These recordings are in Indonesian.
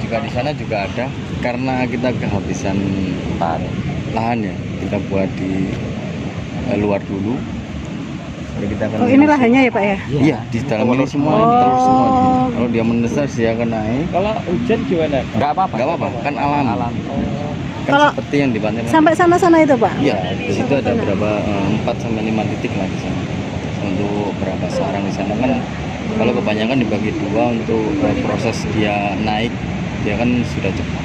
juga di sana juga ada, karena kita kehabisan lahan ya, kita buat di luar dulu. Jadi kita akan ini lahannya ya Pak ya? Iya, di dalam ini semua telur semua. Kalau dia menetas dia akan naik. Kalau hujan gimana? Nggak apa-apa, kan alam. Kan Kalau seperti yang di pantai. sampai sana itu Pak? Iya, di situ ada berapa 4 sampai 5 titik lah di sana. Untuk berapa sarang di sana kan, kalau kebanyakan dibagi dua untuk proses dia naik, dia kan sudah cepat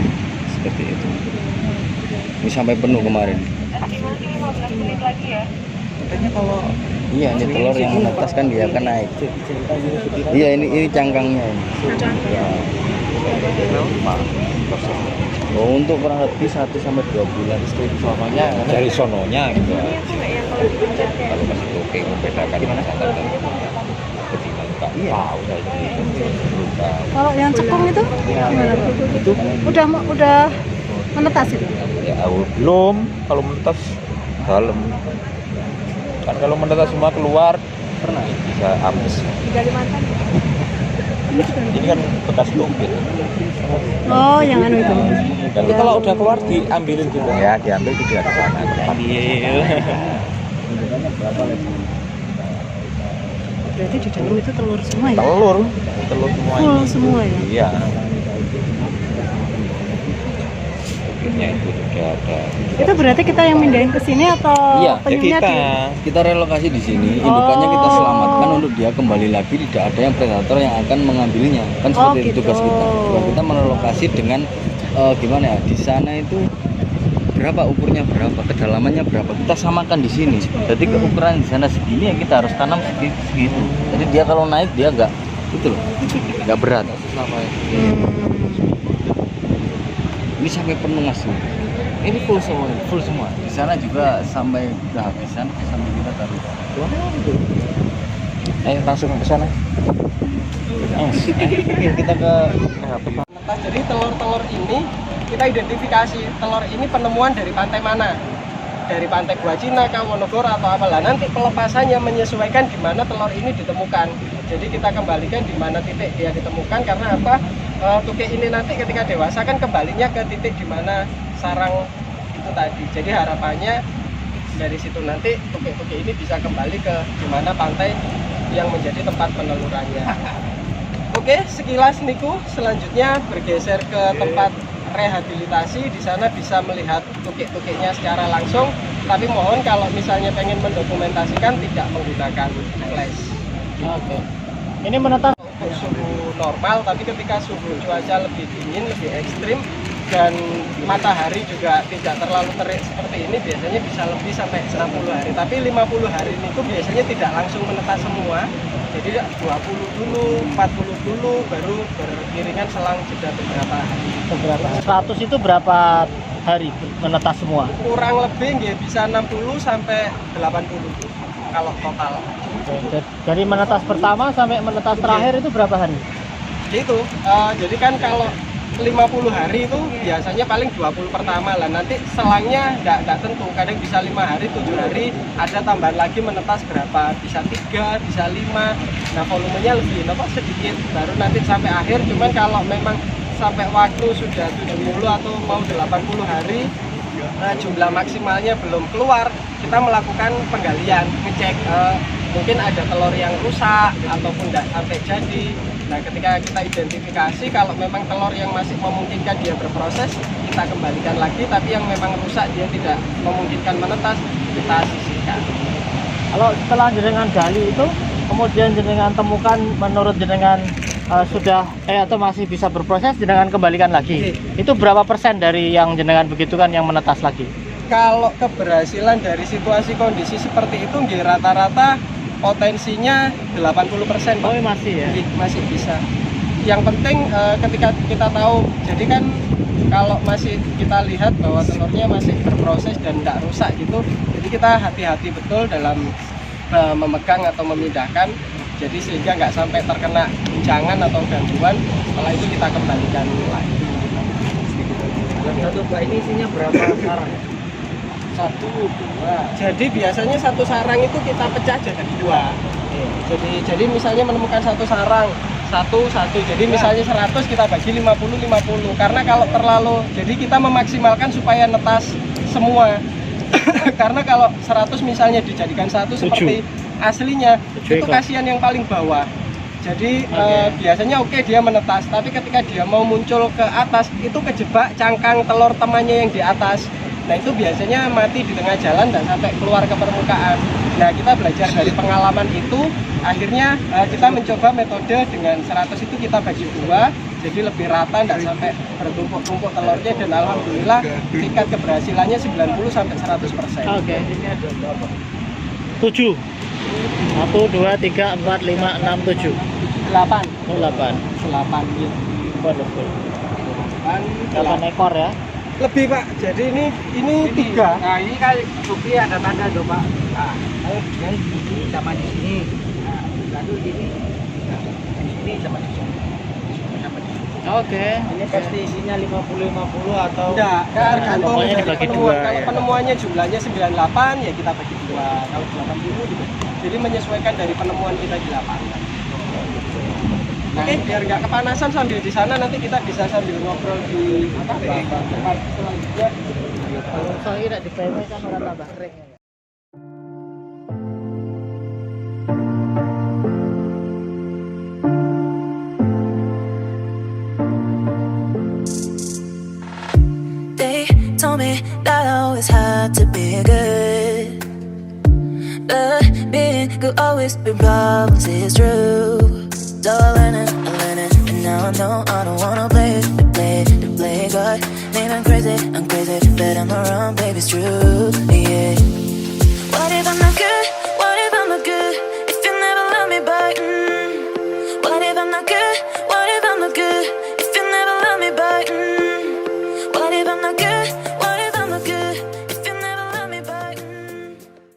seperti itu. Ini sampai penuh kemarin. Katanya kalau Iya, ini telur yang menetas kan dia akan naik. Iya, ini cangkangnya ini. Ya. Oh, untuk kurang lebih 1 sampai 2 bulan sononya dari sononya gitu. Kalau masih oke membedakan gimana santan dan betina enggak tahu saya juga. Kalau yang cekung itu gimana Pak? Itu Udah menetas itu? ya belum, kalau menetas dalam. Kan kalau menetas semua keluar pernah bisa habis. Di Kalimantan. Ini kan bekas tukit. Oh, yang anu itu. Tapi kalau udah keluar diambilin juga. Ya, diambil tidak ke sana. Berarti di dalam itu telur semua ya? Telur semua Full ini. semua ya? Iya. Tukitnya itu juga ada. Itu berarti kita yang mindahin ke sini atau Iya, ya penyunya kita relokasi di sini, indukannya kita selamatkan untuk dia kembali lagi, tidak ada yang predator yang akan mengambilnya. Kan seperti itu gitu. tugas kita. Tugas kita merelokasi dengan gimana ya? Di sana itu berapa ukurnya berapa, kedalamannya berapa, kita samakan di sini. Jadi keukuran di sana segini ya kita harus tanam segitu. Jadi dia kalau naik dia enggak itu loh, enggak berat. Ini sampai penuh mas. Ini full semua. Di sana juga sampai kehabisan, sampai kita taruh. Ayo langsung ke sana. Kita ke Jadi telur-telur ini kita identifikasi telur ini penemuan dari pantai mana, dari pantai Gua Cina, Wonogoro atau apalah. Nanti pelepasannya menyesuaikan di mana telur ini ditemukan. Jadi kita kembalikan di mana titik dia ditemukan, karena apa? Tukik ini nanti ketika dewasa kan kembalinya ke titik di mana sarang itu tadi. Jadi harapannya dari situ nanti tukik-tukik ini bisa kembali ke di mana pantai yang menjadi tempat penelurannya. Oke, sekilas niku. Selanjutnya bergeser ke tempat rehabilitasi. Di sana bisa melihat tukik-tukiknya secara langsung. Tapi mohon kalau misalnya pengen mendokumentasikan tidak menggunakan flash. Oke. Ini menetas Untuk suhu normal, tapi ketika suhu cuaca lebih dingin, lebih ekstrim, dan matahari juga tidak terlalu terik seperti ini, biasanya bisa lebih sampai 60 hari. Tapi 50 hari niku biasanya tidak langsung menetas semua. Jadi 20 dulu, 40 dulu, baru beriringan selang jeda beberapa hari. berapa? 100 itu berapa hari menetas semua? Kurang lebih ya bisa 60 sampai 80 kalau total. Dari menetas pertama sampai menetas terakhir itu berapa hari? Itu jadi kan kalau 50 hari itu biasanya paling 20 pertama lah, nanti selangnya enggak tentu, kadang bisa 5 hari, 7 hari, ada tambahan lagi menetas berapa, bisa 3, bisa 5. Nah volumenya lebih sedikit, baru nanti sampai akhir. Cuman kalau memang sampai waktu sudah 70 atau mau 80 hari, jumlah maksimalnya belum keluar, kita melakukan penggalian, ngecek mungkin ada telur yang rusak ataupun tidak sampai jadi. Nah ketika kita identifikasi, kalau memang telur yang masih memungkinkan dia berproses, kita kembalikan lagi. Tapi yang memang rusak, dia tidak memungkinkan menetas, kita sisihkan. Kalau setelah jenengan gali itu, kemudian jenengan temukan menurut jenengan sudah atau masih bisa berproses, jenengan kembalikan lagi. Itu berapa persen dari yang jenengan begitu kan yang menetas lagi? Kalau keberhasilan dari situasi kondisi seperti itu, rata-rata potensinya 80%. Oh masih ya? Masih bisa. Yang penting ketika kita tahu, jadi kan kalau masih kita lihat bahwa telurnya masih berproses dan tidak rusak gitu, jadi kita hati-hati betul dalam memegang atau memindahkan, jadi sehingga nggak sampai terkena guncangan atau gangguan. Setelah itu kita kembalikan lagi. Satu Pak, ini isinya berapa sarang? 1, 2. Jadi biasanya satu sarang itu kita pecah jadi 2. Jadi misalnya menemukan satu sarang satu. Jadi misalnya 100 kita bagi 50 karena kalau terlalu, jadi kita memaksimalkan supaya netas semua. Karena kalau 100 misalnya dijadikan satu seperti aslinya, itu kasihan yang paling bawah. Jadi biasanya dia menetas, tapi ketika dia mau muncul ke atas itu kejebak cangkang telur temannya yang di atas. Nah itu biasanya mati di tengah jalan dan sampai keluar ke permukaan. Nah kita belajar dari pengalaman itu, akhirnya kita mencoba metode dengan 100 itu kita bagi 2, jadi lebih rata, tidak sampai bertumpuk-tumpuk telurnya, dan alhamdulillah tingkat keberhasilannya 90 sampai 100%. Oke. 7. 1, 2, 3, 4, 5, 6, 7. 8. Oh 8. 8 gitu. Wonderful. 8 ekor ya. Lebih Pak, jadi ini 3. Nah ini kan bukti ada tanda tuh Pak. Nah, yang di sini sama di sini. Nah, lalu di sini sama di sini. Oke. Ini pasti isinya 50-50 atau Enggak, tergantung pokoknya dari dibagi penemuan. 2, Kalau ya. penemuannya jumlahnya 98 ya kita bagi 2. Kalau 80 juga. Jadi menyesuaikan dari penemuan kita di lapangan. Oke, biar nggak kepanasan sambil di sana, nanti kita bisa sambil ngobrol di tempat selanjutnya. Kalau soalnya tidak di PMI kan orang tambah kering ya. They told me that I always had to be good, but being good always been problems, it's true. So I learned it, and now I know I don't wanna play God. Maybe I'm crazy, but I'm around, baby, it's true.